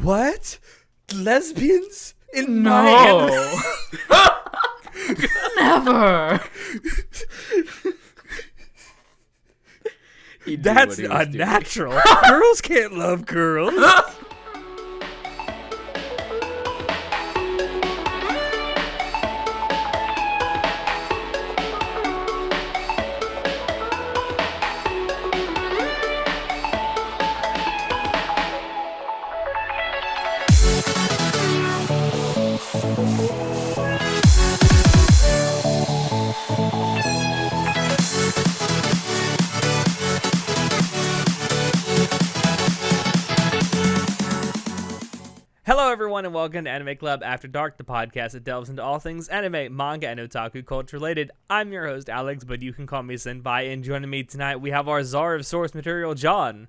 What? Lesbians in No. Never. That's unnatural. Girls can't love girls. Hello, everyone, and welcome to Anime Club After Dark, the podcast that delves into all things anime, manga, and otaku culture related. I'm your host, Alex, but you can call me Senpai, and joining me tonight, we have our czar of source material, John.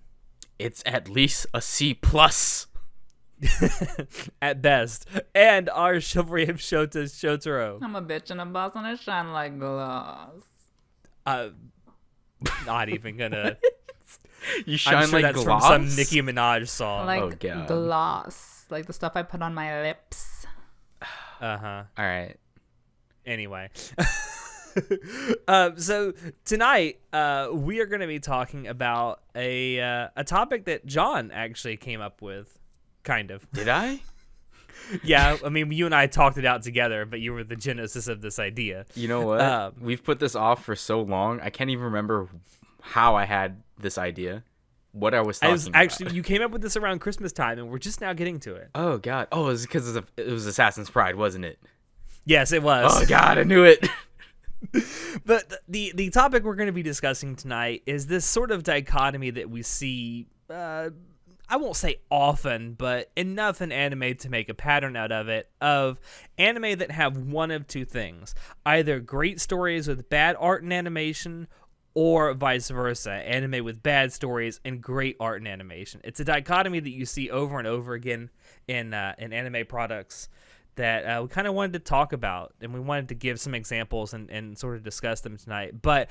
It's at least a C+. At best. And our chivalry of Shota's Shotaro. I'm a bitch and a boss and I shine like glass. Not even gonna... You shine I'm sure like that's glass? from some Nicki Minaj song. Like Oh, God. gloss. Like the stuff I put on my lips. Uh-huh. All right. Anyway. So tonight, we are going to be talking about a topic that John actually came up with, kind of. Did I? Yeah, I mean, you and I talked it out together, but you were the genesis of this idea. You know what? We've put this off for so long, I can't even remember how I had this idea. What I was talking about. Actually, you came up with this around Christmas time, and we're just now getting to it. Oh, God. Oh, it was because it was Assassin's Pride, wasn't it? Yes, it was. Oh, God, I knew it. But the topic we're going to be discussing tonight is this sort of dichotomy that we see, I won't say often, but enough in anime to make a pattern out of it, of anime that have one of two things. Either great stories with bad art and animation, or vice versa, anime with bad stories and great art and animation. It's a dichotomy that you see over and over again in anime products that we kind of wanted to talk about, and we wanted to give some examples and sort of discuss them tonight. But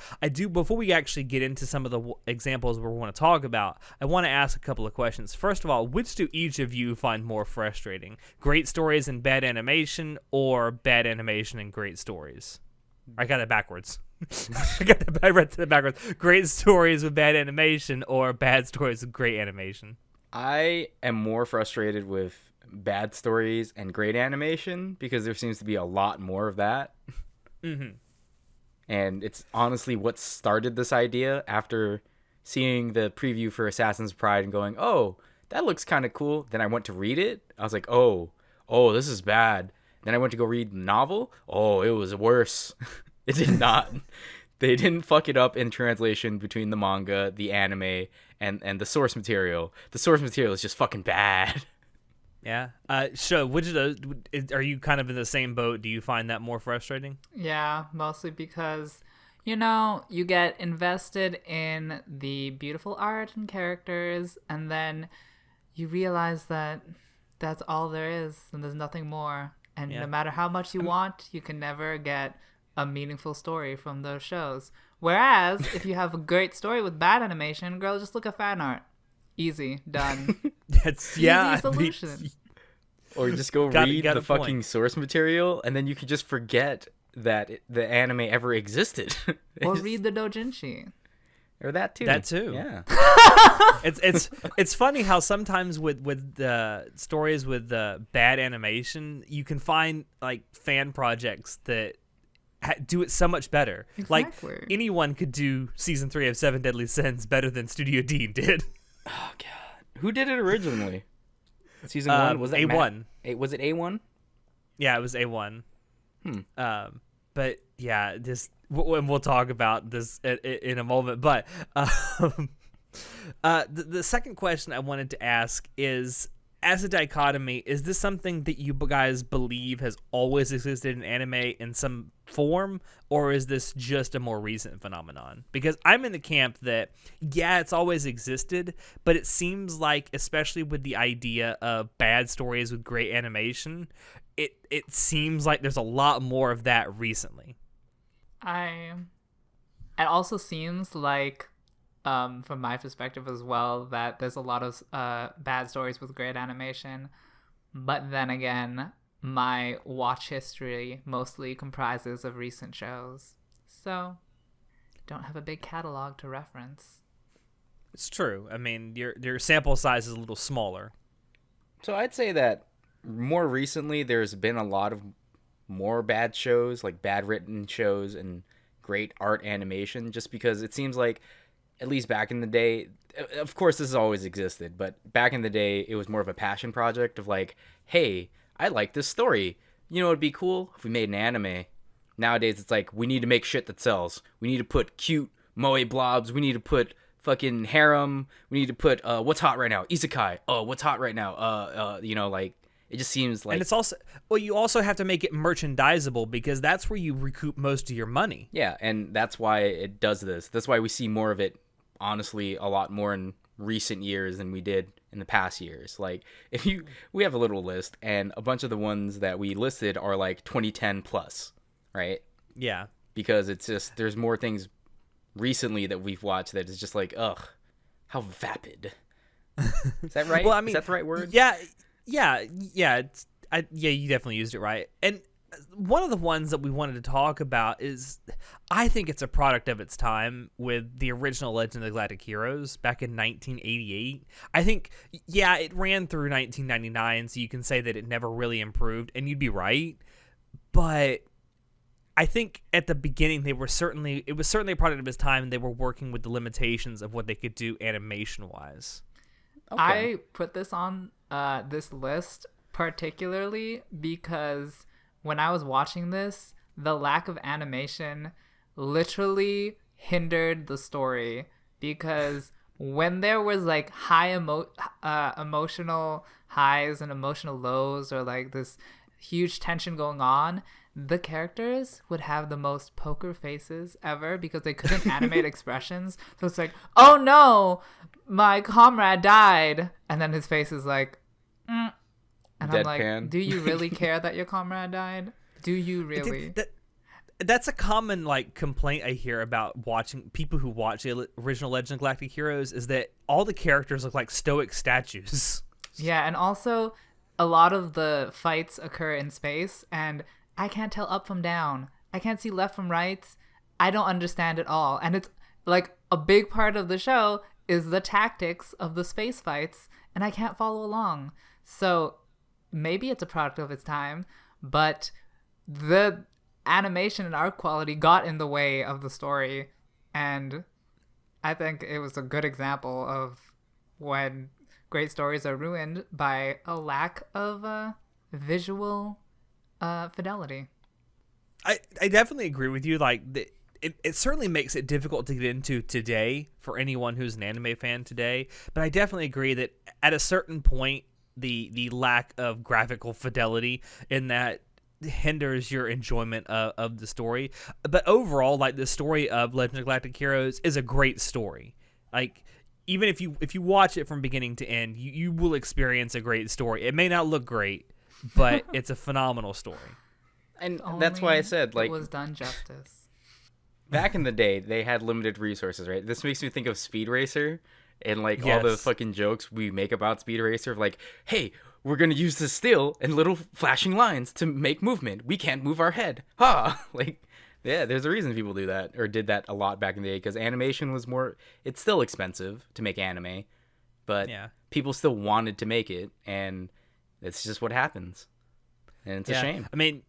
before we actually get into some of the examples we want to talk about, I want to ask a couple of questions. First of all, which do each of you find more frustrating? Great stories and bad animation, or bad animation and great stories? I got it backwards. I read it backwards. Great stories with bad animation, or bad stories with great animation? I am more frustrated with bad stories and great animation because there seems to be a lot more of that. Mm-hmm. And it's honestly what started this idea after seeing the preview for Assassin's Pride and going, oh, that looks kind of cool. Then I went to read it. I was like, oh, this is bad. Then I went to go read the novel. Oh, it was worse. It did not. They didn't fuck it up in translation between the manga, the anime, and the source material. The source material is just fucking bad. Yeah. So, which of those are you kind of in the same boat? Do you find that more frustrating? Yeah, mostly because, you get invested in the beautiful art and characters, and then you realize that that's all there is, and there's nothing more. And no matter how much you want, you can never get a meaningful story from those shows. Whereas, if you have a great story with bad animation, girl, just look at fan art. Easy, done. Easy solution. Or just go read the fucking source material, and then you can just forget that the anime ever existed. Or read the doujinshi. Or that too. That too. Yeah. It's funny how sometimes with stories with bad animation, you can find like fan projects that do it so much better. Exactly. Like anyone could do season 3 of Seven Deadly Sins better than Studio Dean did. Oh God, who did it originally? Season 1 was it A1? Was it A1? Yeah, it was A1. But yeah, and we'll talk about this in a moment. But the second question I wanted to ask is, as a dichotomy, is this something that you guys believe has always existed in anime in some form, or is this just a more recent phenomenon? Because I'm in the camp that, yeah, it's always existed, but it seems like, especially with the idea of bad stories with great animation, it seems like there's a lot more of that recently. It also seems like from my perspective as well, that there's a lot of bad stories with great animation. But then again, my watch history mostly comprises of recent shows. So, don't have a big catalog to reference. It's true. I mean, your sample size is a little smaller. So I'd say that more recently there's been a lot of more bad shows, like bad written shows and great art animation, just because it seems like, at least back in the day, of course this has always existed, but back in the day it was more of a passion project of like, hey, I like this story. You know, it'd be cool if we made an anime. Nowadays it's like, we need to make shit that sells. We need to put cute moe blobs. We need to put fucking harem. We need to put what's hot right now, isekai. Oh, what's hot right now? You know, like, it just seems like, And it's also, well, you also have to make it merchandisable because that's where you recoup most of your money. yeah, and that's why it does this. That's why we see more of it, honestly, a lot more in recent years than we did in the past years. Like, we have a little list, and a bunch of the ones that we listed are like 2010 plus, right? Yeah. Because it's just, there's more things recently that we've watched that is just like, ugh, how vapid. Is that right? Well, I mean, is that the right word? Yeah. You definitely used it right. And one of the ones that we wanted to talk about is, I think it's a product of its time with the original Legend of the Galactic Heroes back in 1988. I think, yeah, it ran through 1999, so you can say that it never really improved, and you'd be right. But I think at the beginning it was certainly a product of its time, and they were working with the limitations of what they could do animation-wise. Okay. I put this on this list particularly because when I was watching this, the lack of animation literally hindered the story, because when there was like high emotional highs and emotional lows, or like this huge tension going on, the characters would have the most poker faces ever because they couldn't animate expressions. So it's like, oh no, my comrade died, and then his face is like, and I'm Deadpan. like, do you really care that your comrade died? Do you really? That's a common like complaint I hear about watching people who watch the original Legend of Galactic Heroes, is that all the characters look like stoic statues. Yeah, and also a lot of the fights occur in space, and I can't tell up from down. I can't see left from right. I don't understand it all. And it's like a big part of the show is the tactics of the space fights, and I can't follow along. So maybe it's a product of its time, but the animation and art quality got in the way of the story, and I think it was a good example of when great stories are ruined by a lack of visual fidelity. I definitely agree with you. Like, it certainly makes it difficult to get into today for anyone who's an anime fan today, but I definitely agree that at a certain point, the lack of graphical fidelity in that hinders your enjoyment of the story. But overall, like, the story of Legend of Galactic Heroes is a great story. Like, even if you watch it from beginning to end, you will experience a great story. It may not look great, but it's a phenomenal story. And that's why I said, like, it was done justice. back in the day, they had limited resources, right? This makes me think of Speed Racer and, like, all the Yes. fucking jokes we make about Speed Racer of, like, hey, we're going to use the still and little flashing lines to make movement. We can't move our head. Ha! Like, yeah, there's a reason people do that, or did that a lot back in the day, because animation was more, it's still expensive to make anime, but Yeah. people still wanted to make it, and it's just what happens. And it's a shame. I mean,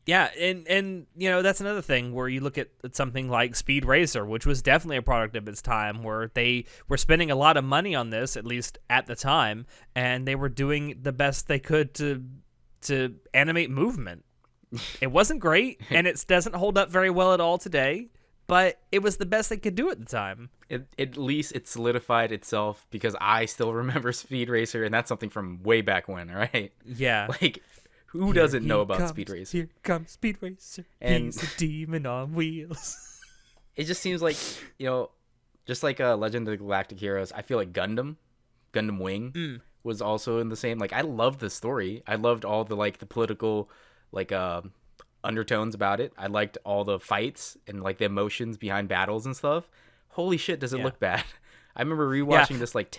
yeah, and you know, that's another thing where you look at something like Speed Racer, which was definitely a product of its time, where they were spending a lot of money on this, at least at the time, and they were doing the best they could to animate movement. It wasn't great, and it doesn't hold up very well at all today, but it was the best they could do at the time. At least it solidified itself, because I still remember Speed Racer, and that's something from way back when, right? Yeah. Like, who doesn't know about Speed Racer? Here comes Speed Racer. And- He's a demon on wheels. It just seems like, you know, just like Legend of the Galactic Heroes, I feel like Gundam Wing was also in the same. Like, I loved the story. I loved all the, like, the political, like, undertones about it. I liked all the fights and, like, the emotions behind battles and stuff. holy shit, does it Yeah. look bad? I remember rewatching this like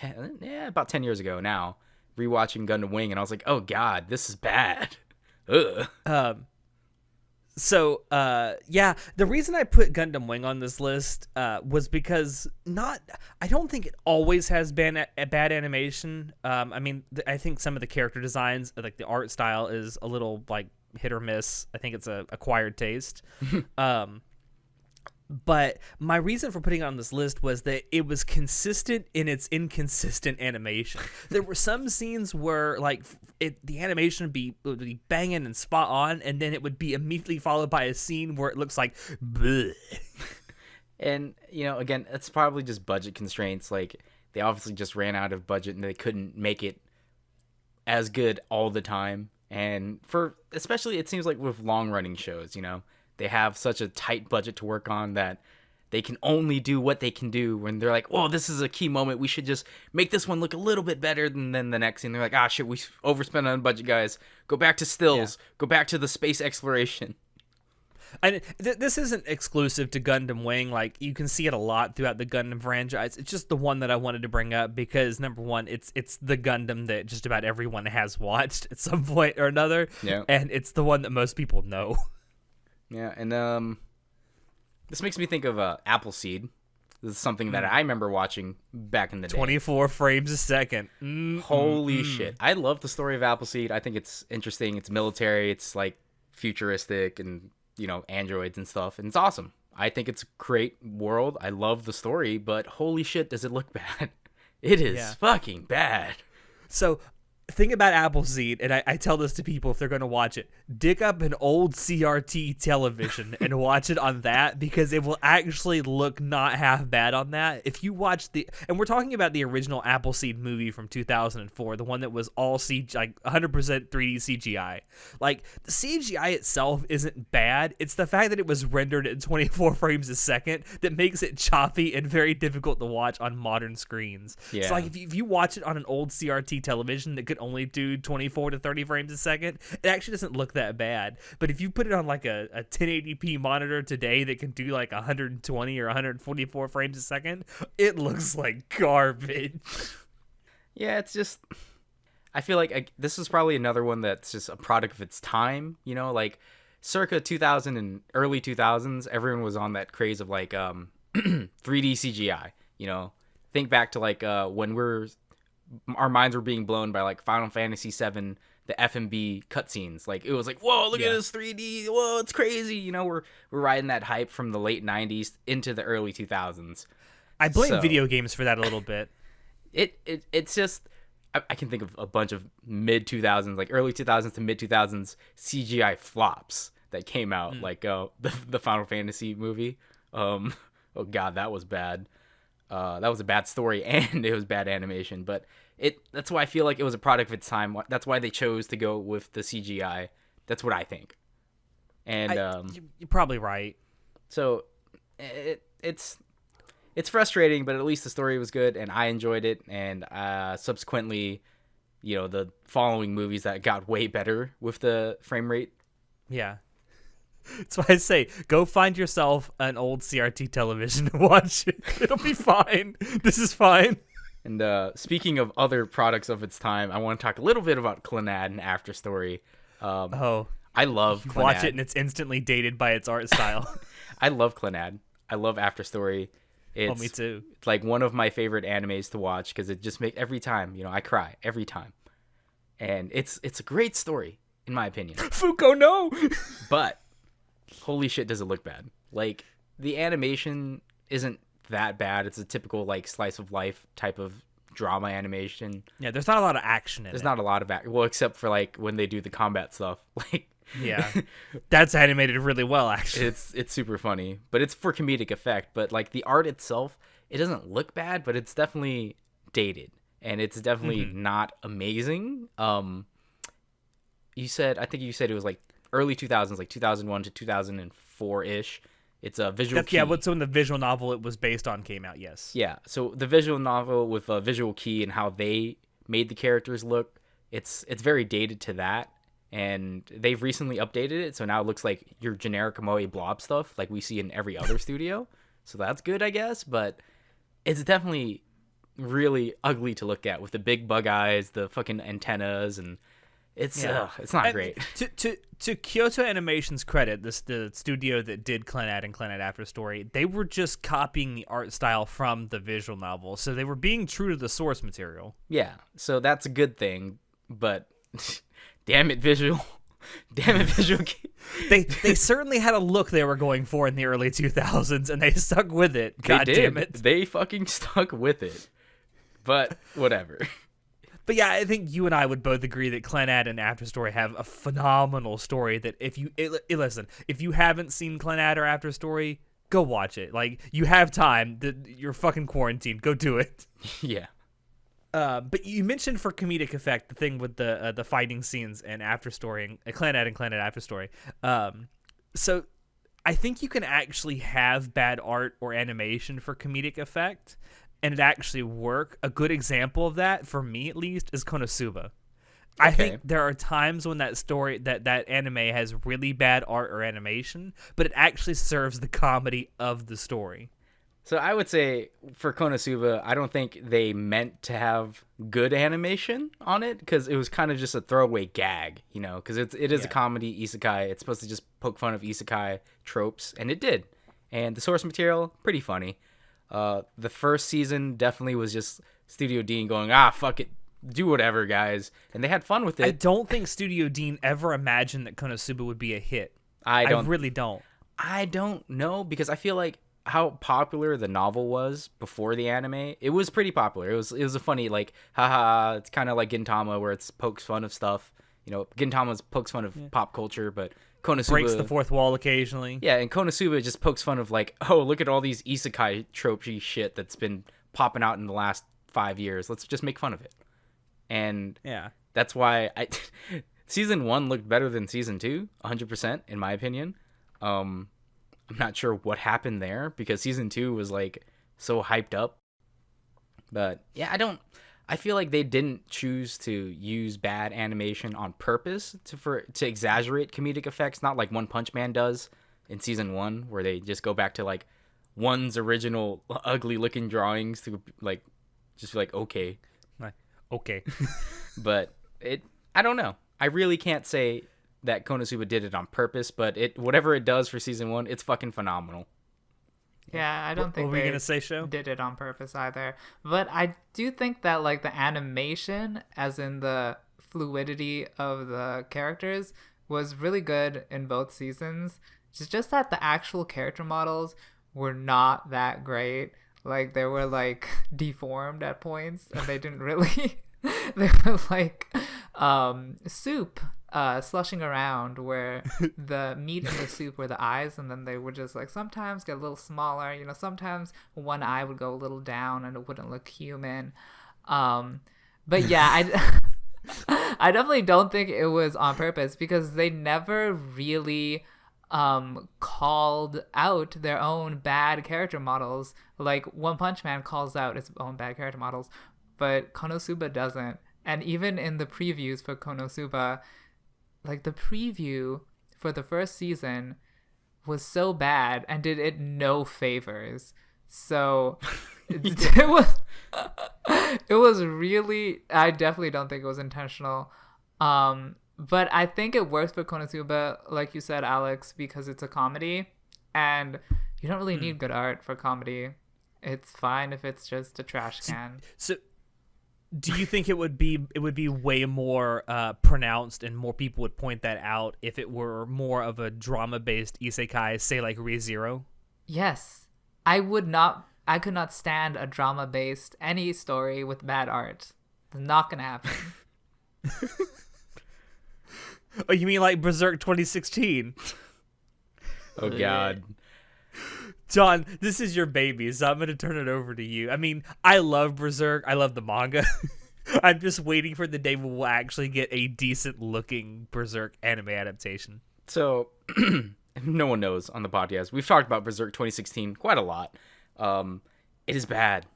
about 10 years ago now, rewatching Gundam Wing, and I was like, oh god, this is bad. Ugh. Yeah, the reason I put Gundam Wing on this list was because I don't think it always has been a bad animation. I mean, I think some of the character designs, like the art style, is a little like hit or miss. I think it's a acquired taste. But my reason for putting it on this list was that it was consistent in its inconsistent animation. There were some scenes where like the animation would be banging and spot on, and then it would be immediately followed by a scene where it looks like bleh. And, you know, again, it's probably just budget constraints. Like, they obviously just ran out of budget and they couldn't make it as good all the time. And especially it seems like with long running shows, you know, they have such a tight budget to work on that they can only do what they can do when they're like, oh, this is a key moment. We should just make this one look a little bit better than the next. And they're like, ah, shit, we overspent on budget, guys. Go back to stills. Yeah. Go back to the space exploration. And this isn't exclusive to Gundam Wing. Like, you can see it a lot throughout the Gundam franchise. It's just the one that I wanted to bring up because, number one, it's the Gundam that just about everyone has watched at some point or another. Yeah. And it's the one that most people know. Yeah, and this makes me think of Appleseed. This is something that I remember watching back in the day. 24 frames a second. Holy shit. I love the story of Appleseed. I think it's interesting. It's military. It's, like, futuristic and, you know, androids and stuff. And it's awesome. I think it's a great world. I love the story, but holy shit, does it look bad. It is fucking bad. So, think about Appleseed, and I tell this to people if they're going to watch it. Dig up an old CRT television and watch it on that, because it will actually look not half bad on that. If you watch and we're talking about the original Appleseed movie from 2004, the one that was all CG, like 100% 3D CGI. Like, the CGI itself isn't bad. It's the fact that it was rendered at 24 frames a second that makes it choppy and very difficult to watch on modern screens. Yeah. So, like, if you watch it on an old CRT television that could only do 24 to 30 frames a second, it actually doesn't look that bad. But if you put it on like a 1080p monitor today that can do like 120 or 144 frames a second, it looks like garbage. Yeah, it's just, I feel like this is probably another one that's just a product of its time, you know, like circa 2000 and early 2000s, everyone was on that craze of like 3D CGI, you know. Think back to like when our minds were being blown by like Final Fantasy VII, the FMB cutscenes. Like, it was like, whoa, look at this 3D. Whoa, it's crazy. You know, we're riding that hype from the late 90s into the early 2000s. I blame video games for that a little bit. It's just, I can think of a bunch of mid 2000s, like early 2000s to mid 2000s CGI flops that came out, like the Final Fantasy movie. Oh god, that was bad. That was a bad story and it was bad animation, but that's why I feel like it was a product of its time. That's why they chose to go with the CGI. That's what I think. And you're probably right. So it's frustrating, but at least the story was good and I enjoyed it. And subsequently, you know, the following movies that got way better with the frame rate. Yeah. That's why I say, go find yourself an old CRT television and watch it. It'll be fine. This is fine. And speaking of other products of its time, I want to talk a little bit about Clannad and After Story. I love Clannad. Watch it and it's instantly dated by its art style. I love Clannad. I love After Story. Me too. It's like one of my favorite animes to watch because it just makes every time, you know, I cry every time. And it's a great story, in my opinion. Fuko, no! But holy shit, does it look bad. Like, the animation isn't that bad. It's a typical, like, slice of life type of drama animation. Yeah, there's not a lot of action in it. There's not a lot of action. Well, except for, like, when they do the combat stuff. Like, yeah. That's animated really well, actually. It's super funny. But it's for comedic effect. But, like, the art itself, it doesn't look bad, but it's definitely dated. And it's definitely not amazing. I think you said it was, like, early 2000s, like 2001 to 2004-ish. It's a visual key. Yeah, what's when the visual novel it was based on came out, yes. Yeah, so the visual novel with a visual key and how they made the characters look, it's very dated to that. And they've recently updated it, so now it looks like your generic Moe blob stuff like we see in every other studio. so that's good, I guess. But it's definitely really ugly to look at with the big bug eyes, the fucking antennas, and it's not And great. To Kyoto Animation's credit, the studio that did Clannad and Clannad After Story, they were just copying the art style from the visual novel, so they were being true to the source material. Yeah, so that's a good thing. But damn it, visual. Damn it, visual. They certainly had a look they were going for in the early 2000s, and they stuck with it. God damn it. They fucking stuck with it. But whatever. But yeah, I think you and I would both agree that Clannad and After Story have a phenomenal story that if you listen, if you haven't seen Clannad or After Story, go watch it. Like, you have time. You're fucking quarantined. Go do it. Yeah. But you mentioned for comedic effect the thing with the fighting scenes and After Story and Clannad After Story. So I think you can actually have bad art or animation for comedic effect and it actually work. A good example of that, for me at least, is Konosuba. I think there are times when that story, that anime has really bad art or animation, but it actually serves the comedy of the story. So I would say for Konosuba, I don't think they meant to have good animation on it because it was kind of just a throwaway gag, you know, because it is a comedy isekai. It's supposed to just poke fun of isekai tropes, and it did. And the source material, pretty funny. The first season definitely was just Studio Dean going, fuck it, do whatever, guys. And they had fun with it. I don't think Studio Dean ever imagined that Konosuba would be a hit. I really don't. I don't know, because I feel like how popular the novel was before the anime, it was pretty popular. It was a funny, like, haha, it's kind of like Gintama where it's pokes fun of stuff. You know, Gintama's pokes fun of pop culture, but Konosuba breaks the fourth wall occasionally. Yeah, and Konosuba just pokes fun of, like, oh, look at all these isekai tropey shit that's been popping out in the last 5 years. Let's just make fun of it. And that's why season 1 looked better than season 2, 100%, in my opinion. I'm not sure what happened there because season 2 was, like, so hyped up. But yeah, I feel like they didn't choose to use bad animation on purpose to exaggerate comedic effects, not like One Punch Man does in season 1, where they just go back to, like, One's original ugly looking drawings to, like, just be like, okay. Okay. But I don't know. I really can't say that Konosuba did it on purpose, but whatever it does for season 1, it's fucking phenomenal. Yeah, I don't think what were we gonna say, Sho? Did it on purpose either. But I do think that, like, the animation, as in the fluidity of the characters, was really good in both seasons. It's just that the actual character models were not that great. Like, they were, like, deformed at points, and they didn't really... they were like soup slushing around, where the meat in the soup were the eyes, and then they would just, like, sometimes get a little smaller, you know, sometimes one eye would go a little down and it wouldn't look human. But yeah, I definitely don't think it was on purpose, because they never really called out their own bad character models. Like, One Punch Man calls out its own bad character models, but Konosuba doesn't. And even in the previews for Konosuba, like, the preview for the first season was so bad and did it no favors. So it was really, I definitely don't think it was intentional. But I think it works for Konosuba, like you said, Alex, because it's a comedy, and you don't really need good art for comedy. It's fine if it's just a trash can. So do you think it would be way more pronounced, and more people would point that out if it were more of a drama-based isekai, say like Re:Zero? Yes. I could not stand a drama-based any story with bad art. It's not gonna happen. Oh, you mean like Berserk 2016? Oh, God. John, this is your baby, so I'm going to turn it over to you. I mean, I love Berserk. I love the manga. I'm just waiting for the day when we'll actually get a decent-looking Berserk anime adaptation. So, no one knows on the podcast. We've talked about Berserk 2016 quite a lot. It is bad.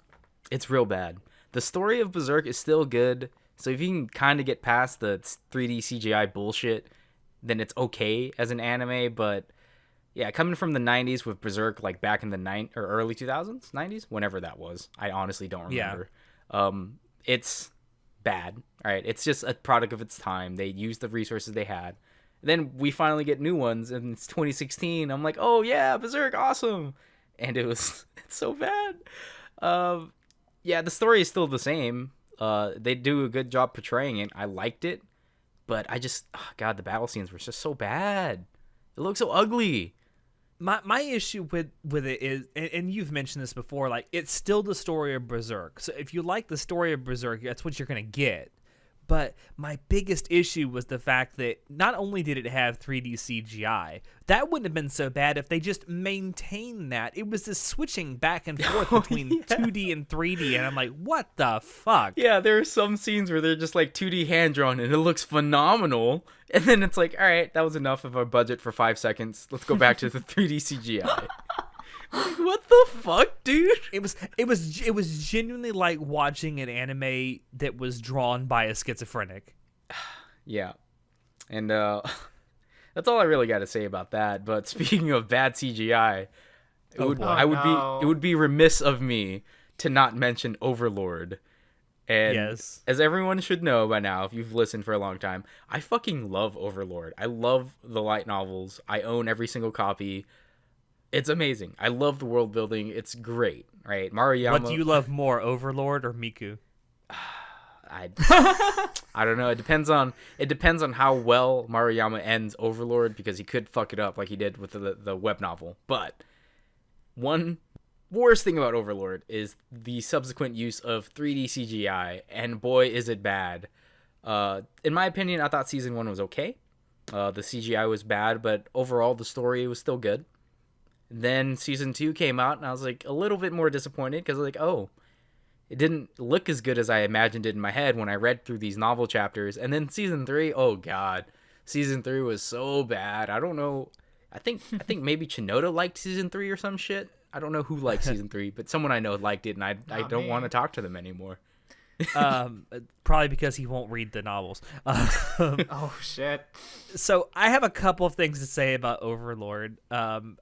It's real bad. The story of Berserk is still good. So if you can kind of get past the 3D CGI bullshit, then it's okay as an anime. But Yeah, coming from the 90s with Berserk, like back in the or early 2000s, 90s, whenever that was. I honestly don't remember. It's bad, all right? It's just a product of its time. They used the resources they had. Then we finally get new ones, and it's 2016. I'm like, oh yeah, Berserk, awesome. And it's so bad. Yeah, the story is still the same. They do a good job portraying it. I liked it, but God, the battle scenes were just so bad. It looks so ugly. My issue with it is, and you've mentioned this before, like, it's still the story of Berserk. So if you like the story of Berserk, that's what you're gonna get. But my biggest issue was the fact that not only did it have 3D CGI, that wouldn't have been so bad if they just maintained that. It was this switching back and forth between 2D and 3D, and I'm like, what the fuck? Yeah, there are some scenes where they're just like 2D hand drawn, and it looks phenomenal. And then it's like, all right, that was enough of our budget for 5 seconds. Let's go back to the 3D CGI. Like, what the fuck, dude? It was genuinely like watching an anime that was drawn by a schizophrenic. Yeah. And that's all I really got to say about that. But speaking of bad CGI, it would be remiss of me to not mention Overlord. And yes, as everyone should know by now, if you've listened for a long time, I fucking love Overlord. I love the light novels. I own every single copy. It's amazing. I love the world building. It's great, right? Maruyama. What do you love more, Overlord or Miku? I don't know. It depends on how well Maruyama ends Overlord, because he could fuck it up like he did with the web novel. But one worst thing about Overlord is the subsequent use of 3D CGI, and boy is it bad. In my opinion, I thought season 1 was okay. The CGI was bad, but overall the story was still good. Then season 2 came out, and I was like a little bit more disappointed, because like, oh, it didn't look as good as I imagined it in my head when I read through these novel chapters. And then season 3, oh god, season 3 was so bad. I don't know. I think maybe Chinoda liked season 3 or some shit. I don't know who liked season 3, but someone I know liked it, and I don't want to talk to them anymore. Probably because he won't read the novels. Oh shit. So I have a couple of things to say about Overlord.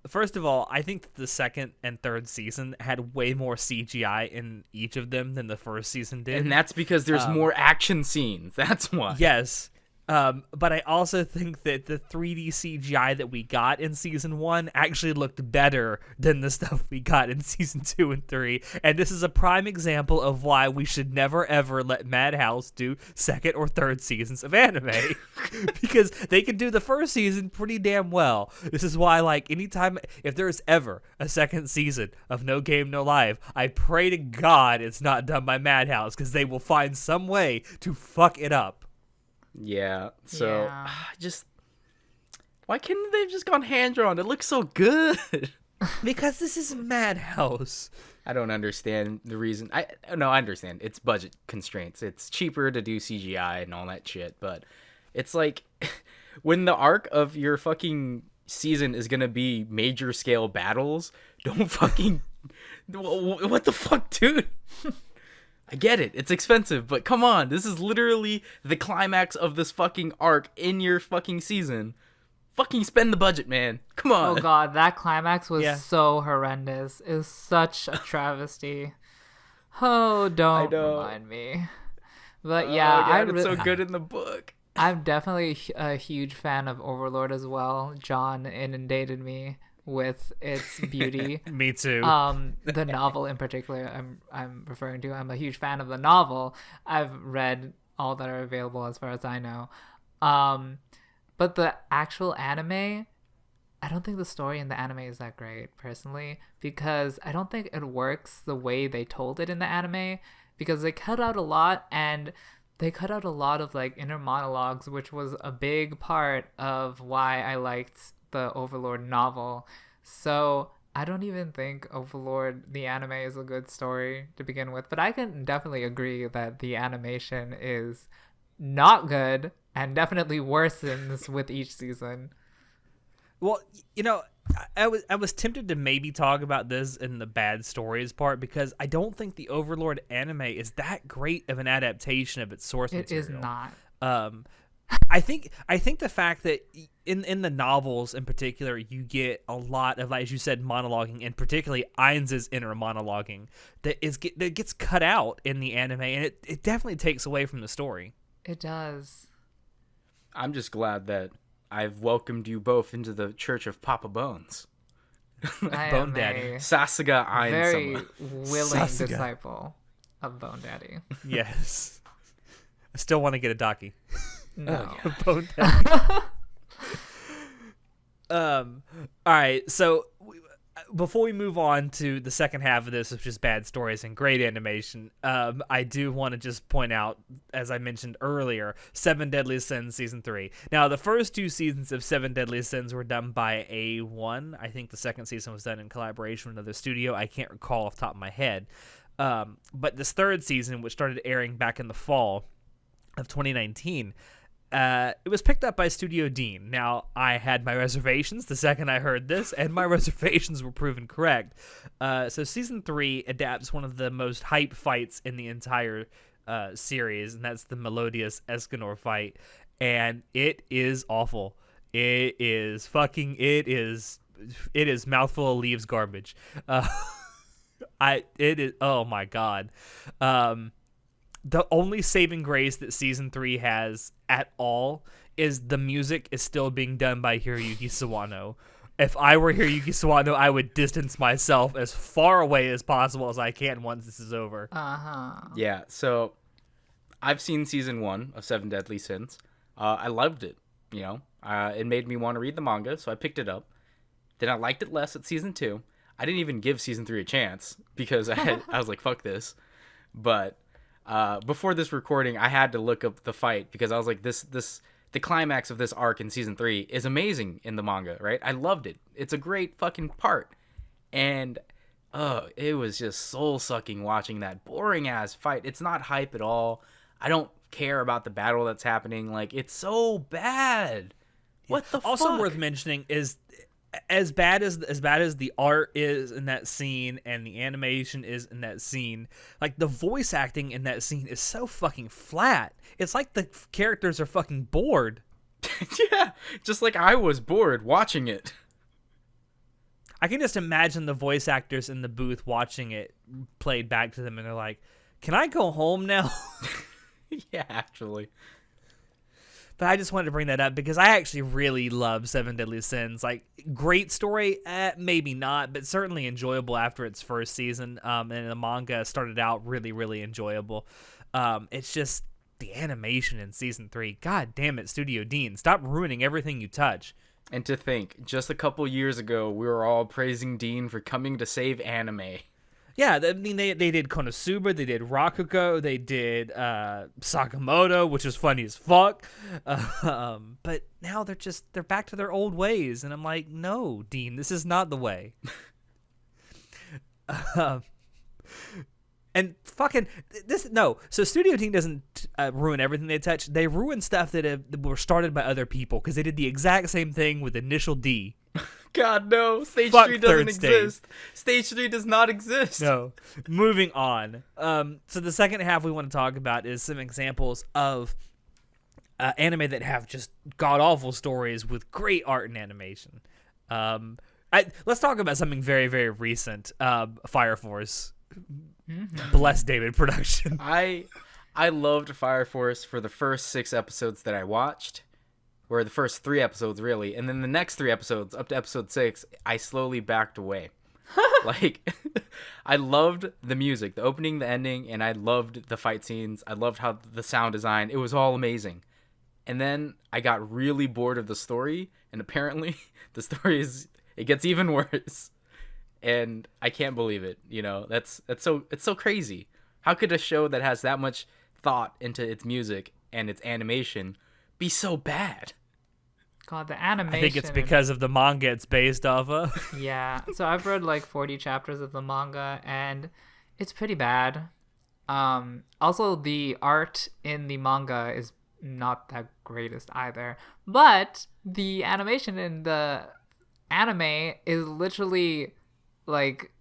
First of all, I think that the second and third season had way more CGI in each of them than the first season did. And that's because there's more action scenes. That's why. Yes. But I also think that the 3D CGI that we got in season 1 actually looked better than the stuff we got in season 2 and 3. And this is a prime example of why we should never ever let Madhouse do second or third seasons of anime. Because they can do the first season pretty damn well. This is why, like, anytime, if there's ever a second season of No Game No Life, I pray to God it's not done by Madhouse, because they will find some way to fuck it up. Yeah, so why couldn't they have just gone hand drawn? It looks so good. Because this is Madhouse. I don't understand the reason. I understand. It's budget constraints. It's cheaper to do CGI and all that shit, but it's like when the arc of your fucking season is gonna be major scale battles, don't fucking what the fuck, dude? I get it. It's expensive, but come on. This is literally the climax of this fucking arc in your fucking season. Fucking spend the budget, man. Come on. Oh god, that climax was so horrendous. It was such a travesty. Oh, don't remind me. But yeah, God, it's so good in the book. I'm definitely a huge fan of Overlord as well. John inundated me with its beauty. Me too. The novel in particular I'm referring to. I'm a huge fan of the novel. I've read all that are available as far as I know. But the actual anime, I don't think the story in the anime is that great, personally, because I don't think it works the way they told it in the anime, because they cut out a lot, and they cut out a lot of like inner monologues, which was a big part of why I liked the Overlord novel. So I don't even think Overlord the anime is a good story to begin with, but I can definitely agree that the animation is not good and definitely worsens with each season. Well, you know, I was tempted to maybe talk about this in the bad stories part, because I don't think the Overlord anime is that great of an adaptation of its source material. It is not. I think the fact that in the novels in particular, you get a lot of, like, as you said, monologuing, and particularly Ainz's inner monologuing that gets cut out in the anime, and it definitely takes away from the story. It does. I'm just glad that I've welcomed you both into the Church of Papa Bones. I Bone am Daddy. a Sasuga very Ainsama. willing Sasuga. disciple of Bone Daddy. Yes. I still want to get a Daki. No. Bone Daddy. All right, so before we move on to the second half of this, which is bad stories and great animation, I do want to just point out, as I mentioned earlier, Seven Deadly Sins Season 3. Now, the first 2 seasons of Seven Deadly Sins were done by A1. I think the second season was done in collaboration with another studio. I can't recall off the top of my head. But this third season, which started airing back in the fall of 2019, it was picked up by Studio Dean. Now, I had my reservations the second I heard this, and my reservations were proven correct. So Season 3 adapts one of the most hype fights in the entire series, and that's the Melodious Escanor fight. And it is awful. It is mouthful of leaves garbage. Oh my God. The only saving grace that Season 3 has at all is the music is still being done by Hiroyuki Sawano. If I were Hiroyuki Sawano, I would distance myself as far away as possible as I can once this is over. Yeah, so I've seen Season 1 of Seven Deadly Sins. I loved it, you know. It made me want to read the manga, so I picked it up. Then I liked it less at Season 2. I didn't even give Season 3 a chance because I was like, fuck this. But before this recording, I had to look up the fight because I was like, the climax of this arc in Season 3 is amazing in the manga, right? I loved it. It's a great fucking part. And it was just soul-sucking watching that boring-ass fight. It's not hype at all. I don't care about the battle that's happening. Like, it's so bad. What the fuck? Also worth mentioning is, as bad as the art is in that scene and the animation is in that scene, like, the voice acting in that scene is so fucking flat. It's like the characters are fucking bored. Yeah, just like I was bored watching it. I can just imagine the voice actors in the booth watching it played back to them, and they're like, "Can I go home now?" Yeah, actually. But I just wanted to bring that up because I actually really love Seven Deadly Sins. Like, great story, maybe not, but certainly enjoyable after its first season. And the manga started out really, really enjoyable. It's just the animation in Season 3. God damn it, Studio Dean. Stop ruining everything you touch. And to think, just a couple years ago, we were all praising Dean for coming to save anime. Yeah, I mean, they did Konosuba, they did Rakugo, they did Sakamoto, which is funny as fuck. But now they're back to their old ways, and I'm like, no, Dean, this is not the way. And fucking So Studio Dean doesn't ruin everything they touch. They ruin stuff that were started by other people because they did the exact same thing with Initial D. God, no. Stage Fuck 3 doesn't third stage. exist. Stage 3 does not exist. No. Moving on. So the second half we want to talk about is some examples of anime that have just god-awful stories with great art and animation. Let's talk about something very, very recent. Fire Force. Bless David production. I loved Fire Force for the first 6 episodes that I watched. Or the first 3 episodes, really. And then the next 3 episodes, up to episode 6, I slowly backed away. Like, I loved the music, the opening, the ending, and I loved the fight scenes. I loved how the sound design, it was all amazing. And then I got really bored of the story, and apparently the story it gets even worse. And I can't believe it, you know. It's so crazy. How could a show that has that much thought into its music and its animation be so bad? God, the animation. I think it's because of the manga it's based off of. Yeah, so I've read like 40 chapters of the manga, and it's pretty bad. Also, the art in the manga is not that greatest either. But the animation in the anime is literally, like,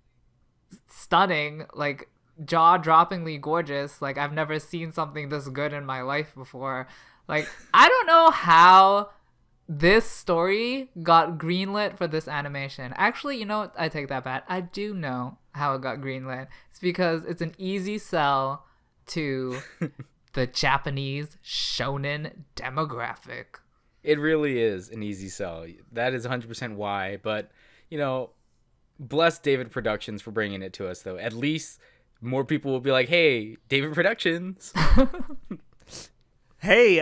stunning, like, jaw-droppingly gorgeous. Like, I've never seen something this good in my life before. Like, I don't know how this story got greenlit for this animation. Actually, you know what? I take that back. I do know how it got greenlit. It's because it's an easy sell to the Japanese shonen demographic. It really is an easy sell. That is 100% why. But, bless David Productions for bringing it to us, though. At least more people will be like, hey, David Productions. Hey,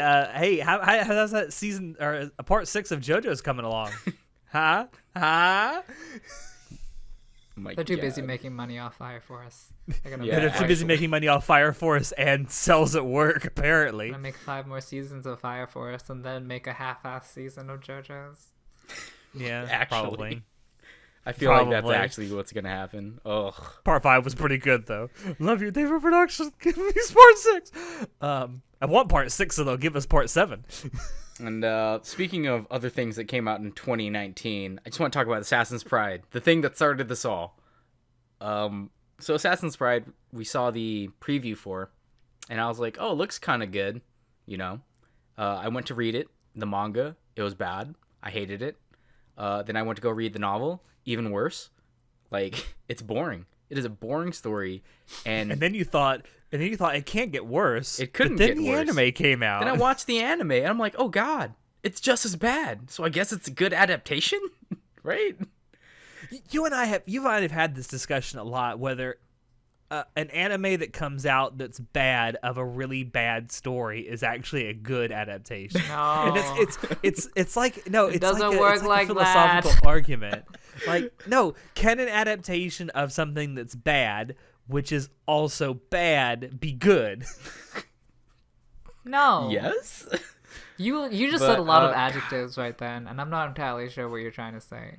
how's that season or part 6 of JoJo's coming along? Huh? They're too busy making money off Fire Force. They're too busy making money off Fire Force and Cells at Work, apparently. I'm gonna make 5 more seasons of Fire Force and then make a half-ass season of JoJo's. Yeah, actually. Probably. I feel like that's actually what's gonna happen. Ugh. Part 5 was pretty good, though. Love you, David Productions. Give me part 6. I want part 6, so they'll give us part 7. And speaking of other things that came out in 2019, I just want to talk about Assassin's Pride, the thing that started this all. So Assassin's Pride, we saw the preview for, and I was like, oh, it looks kind of good, I went to read it, the manga. It was bad. I hated it. Then I went to go read the novel. Even worse. Like, it's boring. It is a boring story. And then you thought it can't get worse. It couldn't get worse. Then the anime came out. Then I watched the anime, and I'm like, oh, God, it's just as bad. So I guess it's a good adaptation, right? You and I have had this discussion a lot, whether an anime that comes out that's bad of a really bad story is actually a good adaptation. No. And it's like no, it doesn't like work like a philosophical that. argument. Like, no, can an adaptation of something that's bad, which is also bad, be good? No. Yes. You just said a lot of adjectives right then, and I'm not entirely sure what you're trying to say.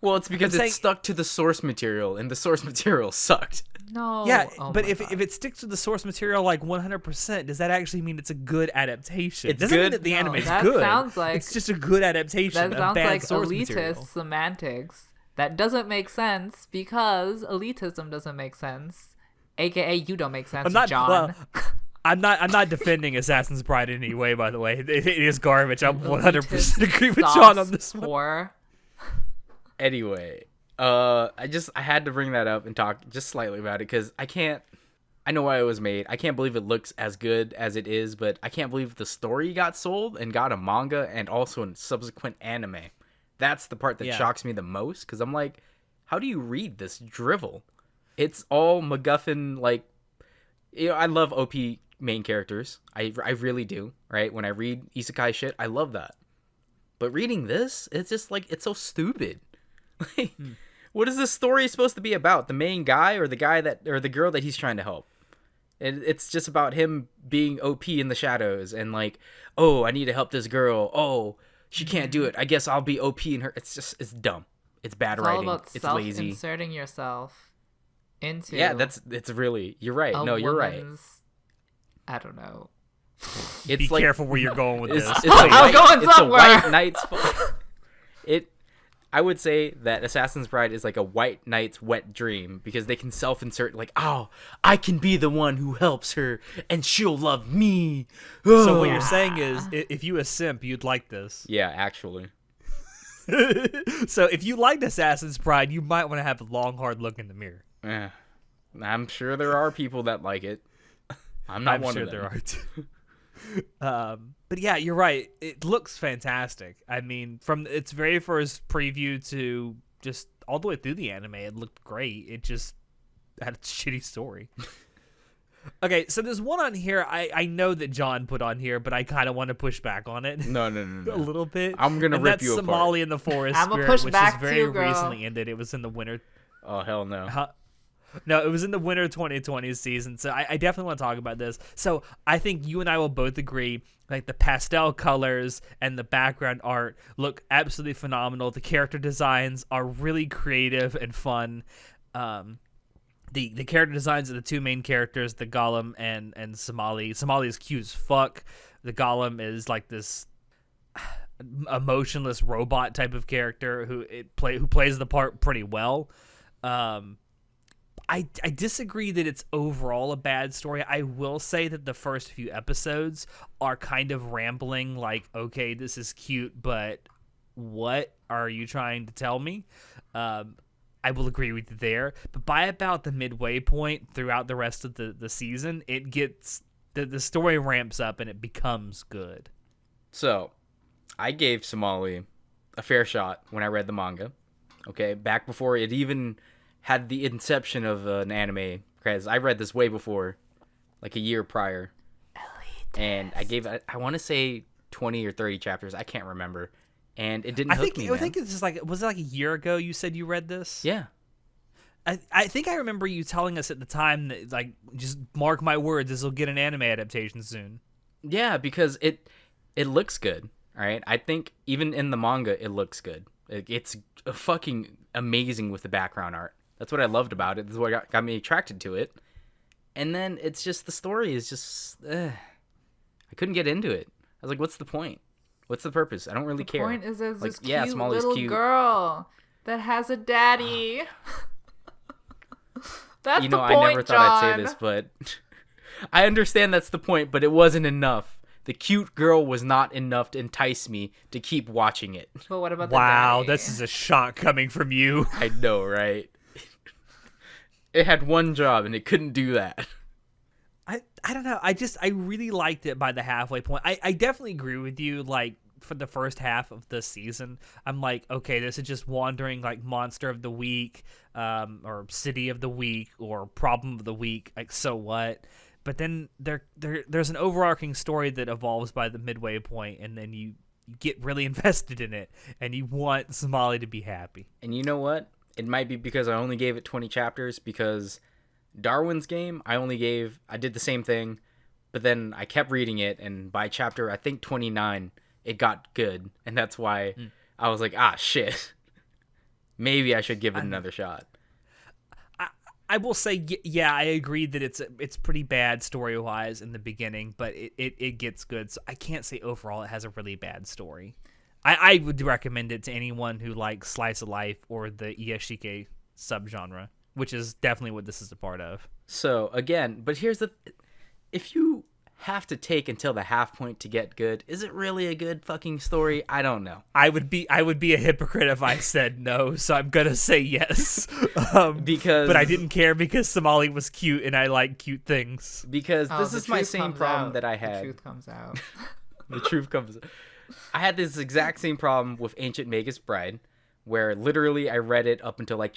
Well, it's because it's stuck to the source material, and the source material sucked. No. Yeah, Oh but my if God. it sticks to the source material like 100%, does that actually mean it's a good adaptation? It's doesn't mean good. that the No, anime's that good. sounds like- it's just a good adaptation That of sounds bad like source elitist material. semantics. That doesn't make sense because elitism doesn't make sense. AKA you don't make sense, John. Well, I'm not defending Assassin's Pride in any way, by the way. It is garbage. I'm 100% agree with John on this one. one. Anyway, I had to bring that up and talk just slightly about it because I know why it was made. I can't believe it looks as good as it is, but I can't believe the story got sold and got a manga and also a subsequent anime. That's the part that shocks me the most because I'm like, how do you read this drivel? It's all MacGuffin, like, I love OP main characters. I really do, right? When I read isekai shit, I love that. But reading this, it's just like, it's so stupid. Like, what is this story supposed to be about? The main guy or the girl that he's trying to help? It's just about him being OP in the shadows and like, oh, I need to help this girl. Oh, she can't do it. I guess I'll be OP in her. It's dumb. It's bad It's writing. all about It's lazy. inserting yourself into it's really, you're right. a No, you're right. woman's- I don't know. It's Be like, careful where you're going with this. I'm going it's somewhere. a white knight's I would say that Assassin's Pride is like a white knight's wet dream because they can self-insert like, oh, I can be the one who helps her and she'll love me. So what you're saying is, if you a simp, you'd like this. Yeah, actually. So if you liked Assassin's Pride, you might want to have a long, hard look in the mirror. I'm sure there are people that like it. I'm not one sure of them. there are too. But yeah, you're right. It looks fantastic. I mean, from its very first preview to just all the way through the anime, it looked great. It just had a shitty story. Okay, so there's one on here I know that John put on here, but I kind of want to push back on it. No. A little bit. I'm gonna and rip that's you apart. Somali in the Forest I'ma Spirit, push which back is very too, girl. recently ended. It was in the winter. Oh, hell no. No, it was in the winter 2020 season, so I definitely want to talk about this. So I think you and I will both agree, like the pastel colors and the background art look absolutely phenomenal. The character designs are really creative and fun. The character designs of the two main characters, the Golem and Somali. Somali is cute as fuck. The Golem is like this emotionless robot type of character who plays the part pretty well. I disagree that it's overall a bad story. I will say that the first few episodes are kind of rambling, like, okay, this is cute, but what are you trying to tell me? I will agree with you there. But by about the midway point throughout the rest of the season, it gets the story ramps up and it becomes good. So, I gave Somali a fair shot when I read the manga. Okay, back before it even had the inception of an anime, because I read this way before, like a year prior. And I gave it, I want to say 20 or 30 chapters. I can't remember. And it didn't hook me, man. I think it's just like, was it like a year ago you said you read this? Yeah. I think I remember you telling us at the time that, like, just mark my words, this will get an anime adaptation soon. Yeah, because it looks good, all right? I think even in the manga, it looks good. It's fucking amazing with the background art. That's what I loved about it. That's what got me attracted to it. And then it's just, the story is just, I couldn't get into it. I was like, what's the point? What's the purpose? I don't really care. The point is there's like, this cute Somali's little cute. girl that has a daddy. That's You know, the point, I never thought John. I'd say this, but I understand that's the point, but it wasn't enough. The cute girl was not enough to entice me to keep watching it. But what about Wow, the daddy? this is a shock coming from you. I know, right? It had one job and it couldn't do that. I don't know. I really liked it by the halfway point. I definitely agree with you. Like, for the first half of the season, I'm like, okay, this is just wandering, like, monster of the week, or city of the week, or problem of the week. Like, so what? But then there's an overarching story that evolves by the midway point, and then you get really invested in it, and you want Somali to be happy. And you know what? It might be because I only gave it 20 chapters, because Darwin's Game, I did the same thing, but then I kept reading it, and by chapter, I think 29, it got good, and that's why I was like, shit. Maybe I should give it another shot. I will say, yeah, I agree that it's pretty bad story-wise in the beginning, but it gets good. So I can't say overall it has a really bad story. I would recommend it to anyone who likes slice of life or the Iyashike subgenre, which is definitely what this is a part of. So, again, but here's if you have to take until the half point to get good, is it really a good fucking story? I don't know. I would be a hypocrite if I said no, so I'm gonna say yes. Because, but I didn't care because Somali was cute and I like cute things. Because this the is my truth same comes problem out. that I had. The truth comes out. The truth comes. I had this exact same problem with Ancient Magus Bride, where literally I read it up until like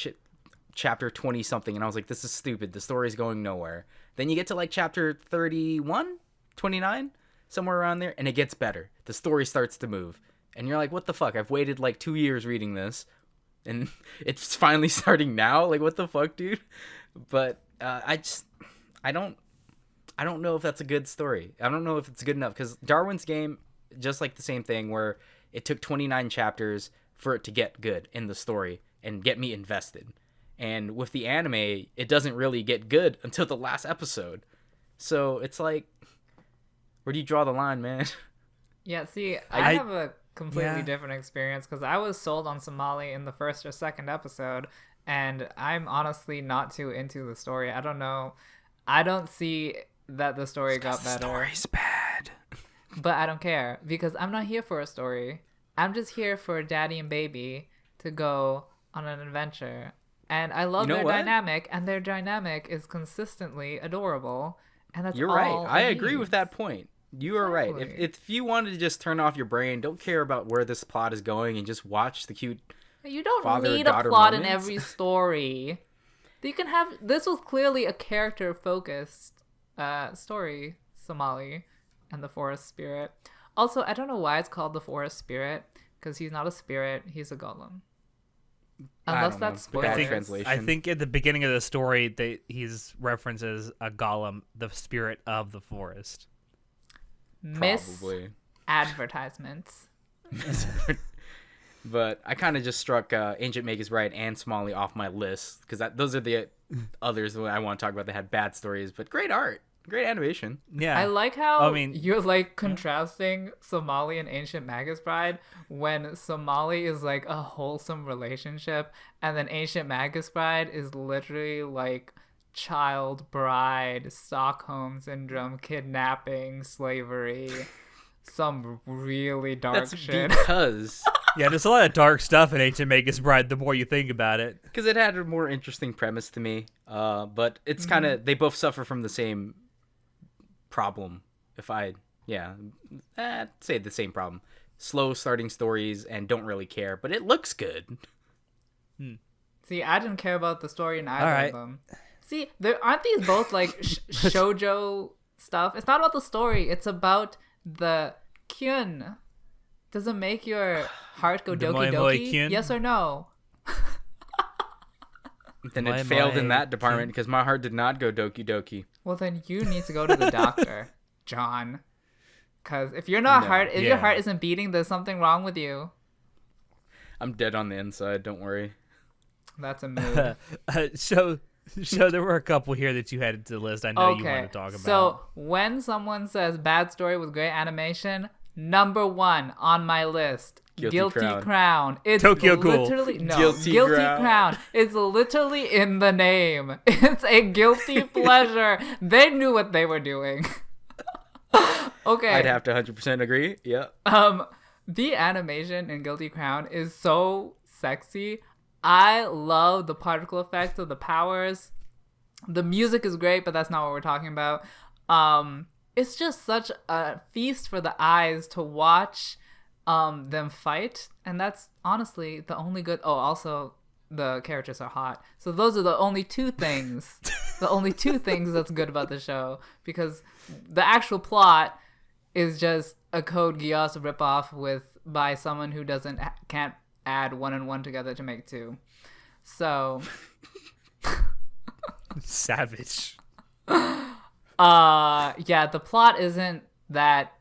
chapter 20 something, and I was like, this is stupid. The story's going nowhere. Then you get to like chapter 31, 29, somewhere around there, and it gets better. The story starts to move, and you're like, what the fuck? I've waited like 2 years reading this, and it's finally starting now. Like, what the fuck, dude? But I don't know if that's a good story. I don't know if it's good enough, because Darwin's Game, just like the same thing, where it took 29 chapters for it to get good in the story and get me invested. And with the anime, it doesn't really get good until the last episode. So it's like, where do you draw the line, man? Yeah, see, I have a completely yeah. different experience because I was sold on Somali in the first or second episode, and I'm honestly not too into the story. I don't know. I don't see that the story got better. The story's bad. But I don't care because I'm not here for a story. I'm just here for daddy and baby to go on an adventure. And I love their dynamic, and their dynamic is consistently adorable. And that's You're all right. I it agree with needs. that point. You are right. If you wanted to just turn off your brain, don't care about where this plot is going, and just watch the cute You don't need a father-daughter plot in moments. every story. You can have. This was clearly a character-focused story, Somali and the forest spirit. Also, I don't know why it's called the forest spirit, because he's not a spirit, he's a golem. Unless don't know. that's Bad spoilers. translation. I think at the beginning of the story, he's references a golem, the spirit of the forest. Probably. Advertisements. But I kind of just struck Ancient Magus Bride and Smalley off my list, because those are the others that I want to talk about that had bad stories, but great art. Great animation. Yeah. I like how I mean, you're like contrasting Somali and Ancient Magus Bride when Somali is like a wholesome relationship and then Ancient Magus Bride is literally like child bride, Stockholm syndrome, kidnapping, slavery, some really dark That's shit. because yeah, there's a lot of dark stuff in Ancient Magus Bride the more you think about it. it had a more interesting premise to me. But it's kind of they both suffer from the same problem. Say the same problem. Slow starting stories and don't really care, but it looks good. See, I didn't care about the story in either All right. of them. See, aren't these both like shoujo stuff? It's not about the story. It's about the kyun. Does it make your heart go The doki moi moi doki? kyun? Yes or no? Then My it failed in my that department because my heart did not go doki doki. Well, then you need to go to the doctor, John. Because if you're not if your yeah. heart isn't beating, there's something wrong with you. I'm dead on the inside. Don't worry. That's a mood. So there were a couple here that you had to the list. I know you want to talk about. So when someone says bad story with great animation, number 1 on my list, Guilty Crown. It's Tokyo Ghoul. literally no Guilty Guilty Crown. Crown. It's literally in the name. It's a guilty pleasure. They knew what they were doing. Okay. I'd have to 100% agree. Yeah. The animation in Guilty Crown is so sexy. I love the particle effects of the powers. The music is great, but that's not what we're talking about. It's just such a feast for the eyes to watch them fight, and that's honestly the only good. Oh, also the characters are hot. So those are the only two things, that's good about the show, because the actual plot is just a Code Geass ripoff by someone who can't add 1 and 1 together to make 2. So savage. Yeah, the plot isn't that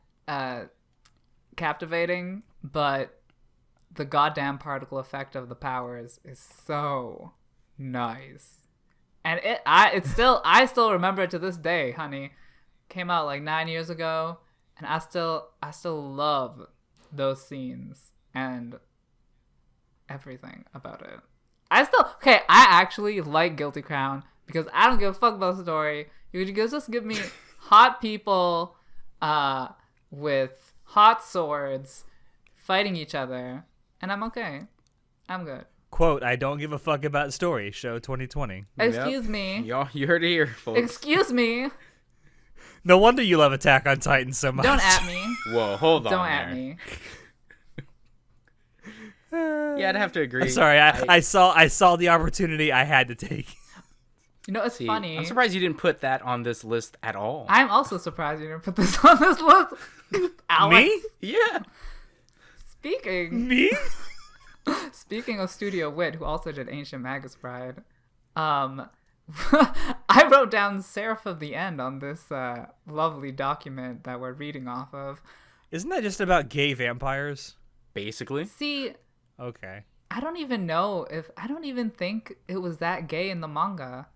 captivating, but the goddamn particle effect of the powers is so nice. And I still remember it to this day, honey. Came out like 9 years ago, and I still love those scenes and everything about it. I actually like Guilty Crown because I don't give a fuck about the story. You could just give me hot people with hot swords fighting each other, and I'm okay. I'm good. Quote, I don't give a fuck about story, show 2020. Excuse me. Y'all, you heard it here, folks. Excuse me. No wonder you love Attack on Titan so much. Don't at me. Whoa, hold on. Don't at there. me. Yeah, I'd have to agree. I'm sorry, I saw the opportunity I had to take. You know, it's See, funny. I'm surprised you didn't put that on this list at all. I'm also surprised you didn't put this on this list. Alex, Me? Yeah. Speaking Me? Speaking of Studio Wit, who also did Ancient Magus Bride, I wrote down Seraph of the End on this lovely document that we're reading off of. Isn't that just about gay vampires? Basically. See, Okay. I don't even think it was that gay in the manga,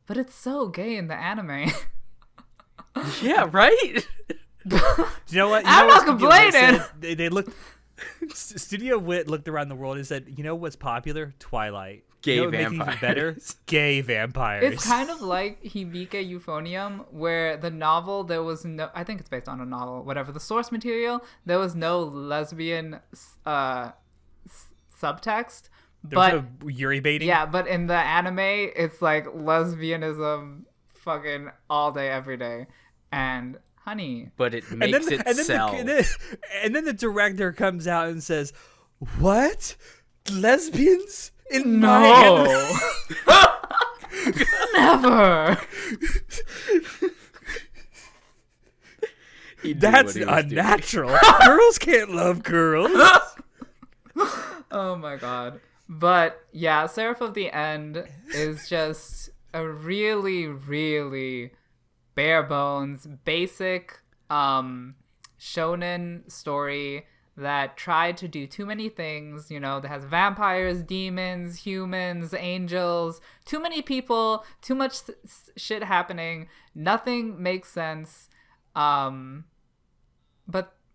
but it's so gay in the anime. Yeah, right? Do you know what? I'm not what Studio Wit complaining. said? They looked. Studio Wit looked around the world and said, "You know what's popular? Twilight. Gay you know what would make it even better? vampires." Gay vampires." It's kind of like Hibike Euphonium, where the novel, there was no, I think it's based on a novel, whatever, the source material, there was no lesbian subtext. There's But no Yuri baiting. yeah, but in the anime, it's like lesbianism fucking all day, every day. And honey, But it makes it sell. And then the director comes out and says, "What? Lesbians in my anime?" Never. He knew That's what he was doing. unnatural. Girls can't love girls. Oh my god. But yeah, Seraph of the End is just a really, really bare bones, basic shonen story that tried to do too many things, that has vampires, demons, humans, angels, too many people, too much shit happening. Nothing makes sense. But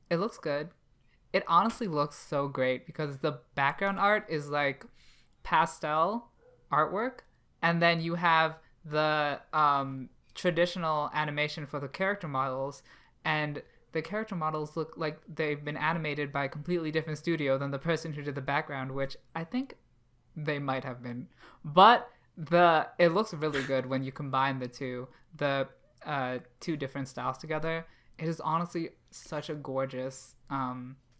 it looks good. It honestly looks so great because the background art is like pastel artwork, and then you have the traditional animation for the character models, and the character models look like they've been animated by a completely different studio than the person who did the background, which I think they might have been. But it looks really good when you combine the two different styles together. It is honestly such a gorgeous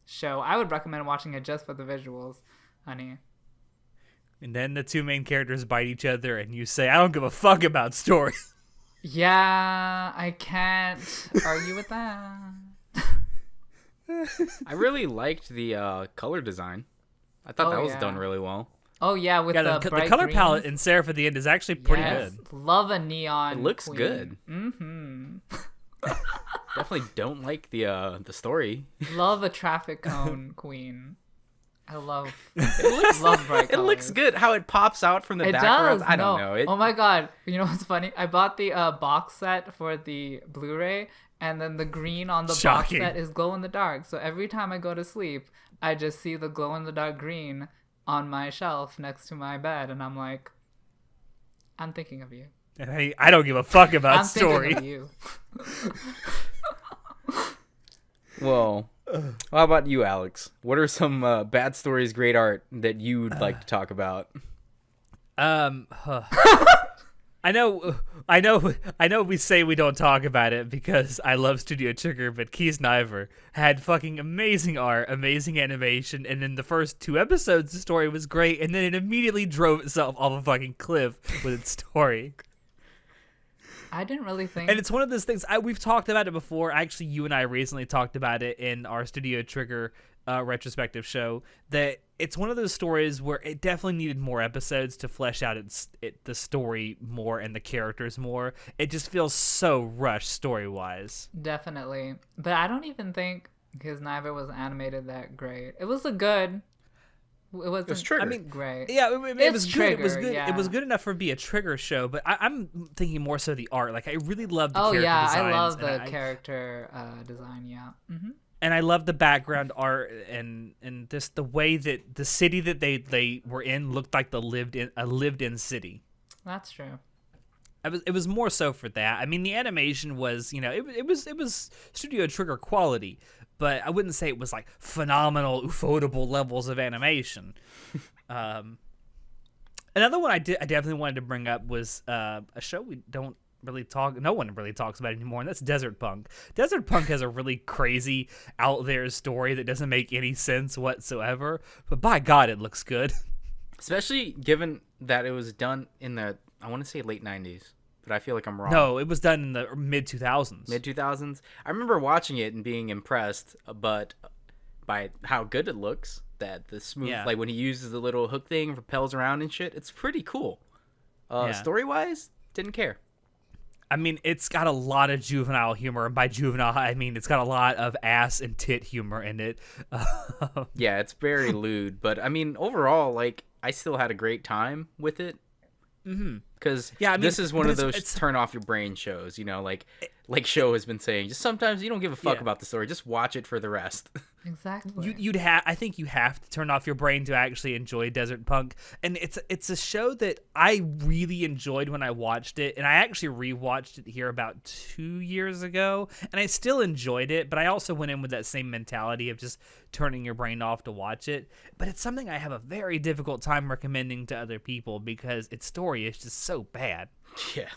show. I would recommend watching it just for the visuals, honey. And then the two main characters bite each other, and you say, "I don't give a fuck about story." Yeah, I can't argue with that. I really liked the color design. I thought that was done really well. Oh yeah, with the bright color greens. palette in Seraph at the end is actually pretty good. Love a neon. It looks queen. good. Mm-hmm. Definitely don't like the story. Love a traffic cone queen. I love bright colors. It looks good how it pops out from the It background. does. I don't know. Oh my god! You know what's funny? I bought the box set for the Blu-ray, and then the green on the Shocking. box set is glow in the dark. So every time I go to sleep, I just see the glow in the dark green on my shelf next to my bed, and I'm like, I'm thinking of you. Hey, I don't give a fuck about I'm story. thinking of you. Well, how about you, Alex? What are some bad stories, great art that you'd like to talk about? I know we say we don't talk about it because I love Studio Trigger, but Keys Niver had fucking amazing art, amazing animation, and in the first 2 episodes the story was great, and then it immediately drove itself off a fucking cliff with its story. I didn't really think. And it's one of those things, we've talked about it before. Actually, you and I recently talked about it in our Studio Trigger retrospective show, that it's one of those stories where it definitely needed more episodes to flesh out the story more and the characters more. It just feels so rushed story-wise. Definitely. But I don't even think Kids Niver was animated that great. It was good. It wasn't Trigger. great. Yeah, it was good. Trigger, It was good. yeah. It was good enough for be a Trigger show, but I'm thinking more so the art. Like, I really love the character I designs. love the character design, yeah. Mm-hmm. And I love the background art and just the way that the city that they were in looked like a lived-in city. That's true. It was more so for that. I mean, the animation was, it was Studio Trigger quality, but I wouldn't say it was like phenomenal, ufotable levels of animation. Another one I definitely wanted to bring up was a show no one really talks about anymore, and that's Desert Punk. Desert Punk has a really crazy, out there story that doesn't make any sense whatsoever, but by God, it looks good. Especially given that it was done in the, I want to say late 90s, but I feel like I'm wrong. No, it was done in the mid-2000s. Mid-2000s? I remember watching it and being impressed, but by how good it looks, that the smooth, like when he uses the little hook thing and propels around and shit, it's pretty cool. Story-wise, didn't care. I mean, it's got a lot of juvenile humor, and by juvenile, I mean it's got a lot of ass and tit humor in it. Yeah, it's very lewd, but I mean, overall, like, I still had a great time with it. Mm-hmm. Because this is one of those turn off your brain shows, like Show has been saying. Just sometimes you don't give a fuck about the story. Just watch it for the rest. Exactly. I think you have to turn off your brain to actually enjoy Desert Punk, and it's a show that I really enjoyed when I watched it, and I actually rewatched it here about 2 years ago, and I still enjoyed it, but I also went in with that same mentality of just turning your brain off to watch it. But it's something I have a very difficult time recommending to other people because its story is just so bad. Yeah.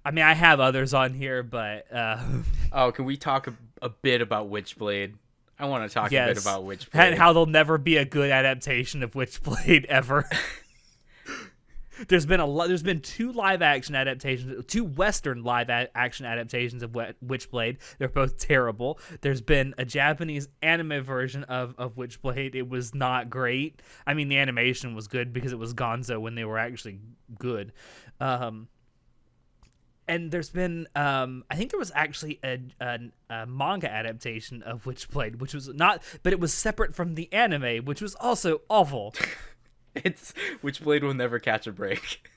I mean, I have others on here, but can we talk a bit about Witchblade? I want to talk a bit about Witchblade. And how there'll never be a good adaptation of Witchblade ever. There's been 2 live action adaptations, 2 Western live action adaptations of Witchblade. They're both terrible. There's been a Japanese anime version of Witchblade. It was not great. I mean, the animation was good because it was Gonzo when they were actually good. And there's been, I think there was actually a manga adaptation of Witchblade, which was not, but it was separate from the anime, which was also awful. It's Witchblade will never catch a break.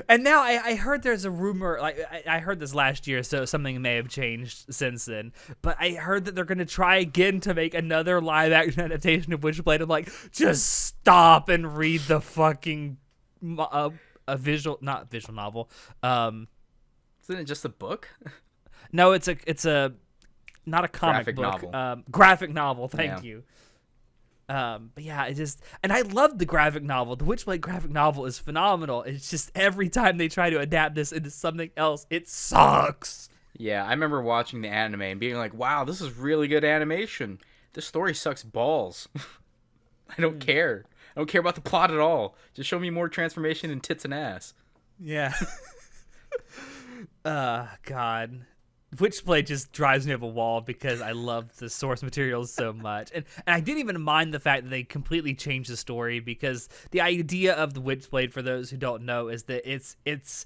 And now I heard there's a rumor, like I heard this last year, so something may have changed since then. But I heard that they're going to try again to make another live action adaptation of Witchblade. I'm like, just stop and read the fucking a visual, not visual novel. Isn't it just a book? No, it's a not a comic Graphic book, novel. graphic novel. Thank Yeah. you. But yeah, and I love the graphic novel. The Witchblade graphic novel is phenomenal. It's just every time they try to adapt this into something else, it sucks. Yeah, I remember watching the anime and being like, wow, this is really good animation. This story sucks balls. I don't care. I don't care about the plot at all. Just show me more transformation in tits and ass. Yeah. God. Witchblade just drives me up a wall because I love the source materials so much. And I didn't even mind the fact that they completely changed the story, because the idea of the Witchblade, for those who don't know, is that it's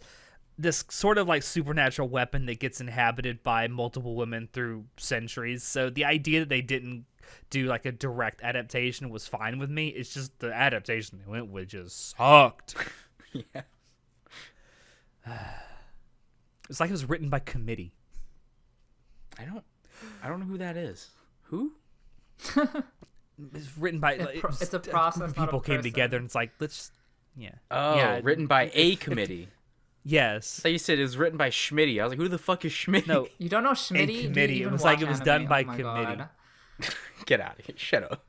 this sort of like supernatural weapon that gets inhabited by multiple women through centuries. So the idea that they didn't do like a direct adaptation was fine with me. It's just the adaptation they went with just sucked. Yeah. It's like it was written by committee. I don't know who that is. Who? It's written by It's a process, group of not a people came person. together, and it's like, let's yeah. Oh, Yeah, written by a committee. Yes. I thought you said it was written by Schmitty. I was like, who the fuck is Schmitty? No. You don't know Schmitty? committee. It was like it was done by committee. Get out of here. Shut up.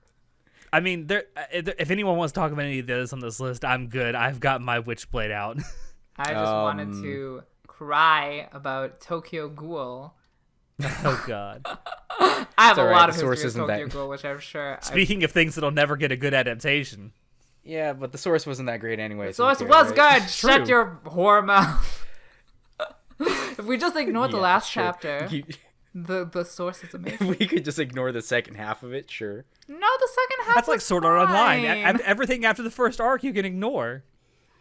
I mean, if anyone wants to talk about any of this on this list, I'm good. I've got my Witchblade out. I just wanted to cry about Tokyo Ghoul. Oh God. I have a alright, lot of the source history of isn't Tokyo that- Ghoul, which I'm sure. Speaking of things that'll never get a good adaptation. Yeah, but the source wasn't that great anyway. So it who was cares, right? good. Shut True. your whore mouth. If we just ignore the Yeah, last sure. chapter, the source is amazing. If we could just ignore the second half of it, sure. No, the second half. That's like was Sword Art Online. fine. Everything after the first arc you can ignore.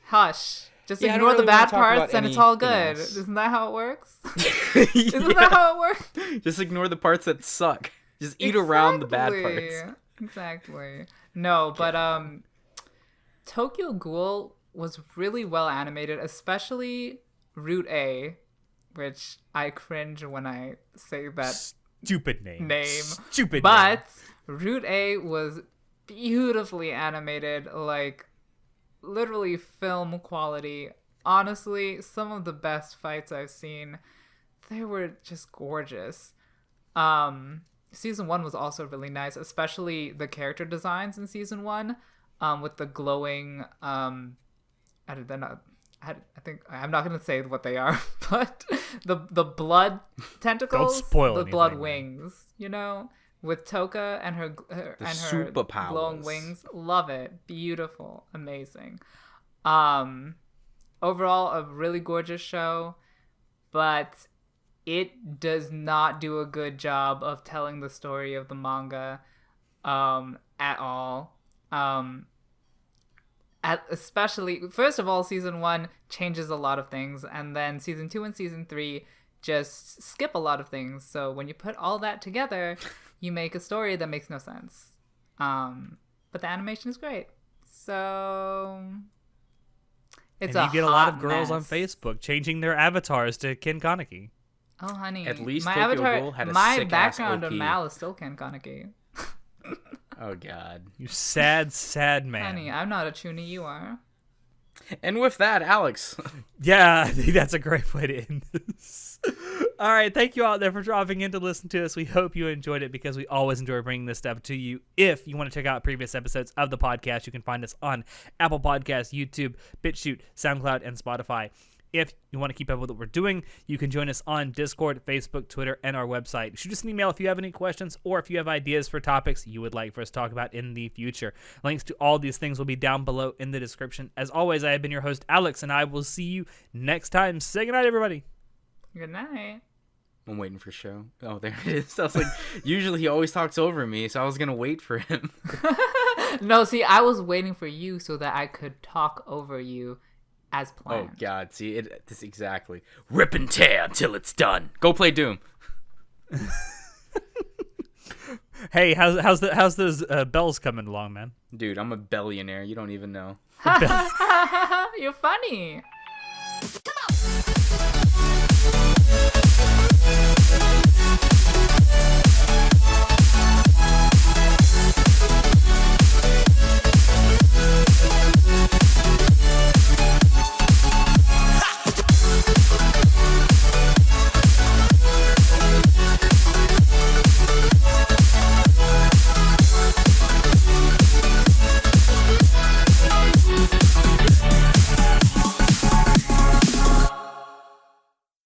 Hush. Just Yeah, I don't ignore the really wanna bad talk about parts and it's all anything good. else. Isn't that how it works? Isn't that how it works? Just ignore the parts that suck. Just eat around the bad parts. Exactly. Exactly. No, but Tokyo Ghoul was really well animated, especially Route A, which I cringe when I say that Stupid name. Stupid but name. Route A was beautifully animated, like literally film quality. Honestly, some of the best fights I've seen. They were just gorgeous. Season 1 was also really nice, especially the character designs in season 1, with the glowing I think I'm not gonna say what they are, but the blood tentacles, spoil the blood anything, wings, you know, with Toka and her superpowers. glowing wings. Love it, beautiful, amazing. Overall, a really gorgeous show, but it does not do a good job of telling the story of the manga at all. Especially, first of all, season 1 changes a lot of things, and then season 2 and season 3 just skip a lot of things. So when you put all that together, you make a story that makes no sense. But the animation is great. So it's and you get a lot of hot girls on mess. Facebook changing their avatars to Ken Kaneki. Oh, honey. At least my Tokyo avatar, Ghoul had a my sick-ass background OP. on Mal is still Ken Kaneki. Oh, God. You sad, sad man. Honey, I'm not a chuny, you are. And with that, Alex. Yeah, I think that's a great way to end this. All right, thank you out there for dropping in to listen to us. We hope you enjoyed it, because we always enjoy bringing this stuff to you. If you want to check out previous episodes of the podcast, you can find us on Apple Podcasts, YouTube, BitChute, SoundCloud, and Spotify. If you want to keep up with what we're doing, you can join us on Discord, Facebook, Twitter, and our website. Shoot us an email if you have any questions, or if you have ideas for topics you would like for us to talk about in the future. Links to all these things will be down below in the description. As always, I have been your host, Alex, and I will see you next time. Say goodnight, everybody. Good night. I'm waiting for show. Oh, there it is. I was like, usually he always talks over me, so I was going to wait for him. No, see, I was waiting for you so that I could talk over you as Oh planned. God, see this exactly. Rip and tear until it's done. Go play Doom. Hey, how's those bells coming along, man? Dude, I'm a billionaire. You don't even know. You're funny.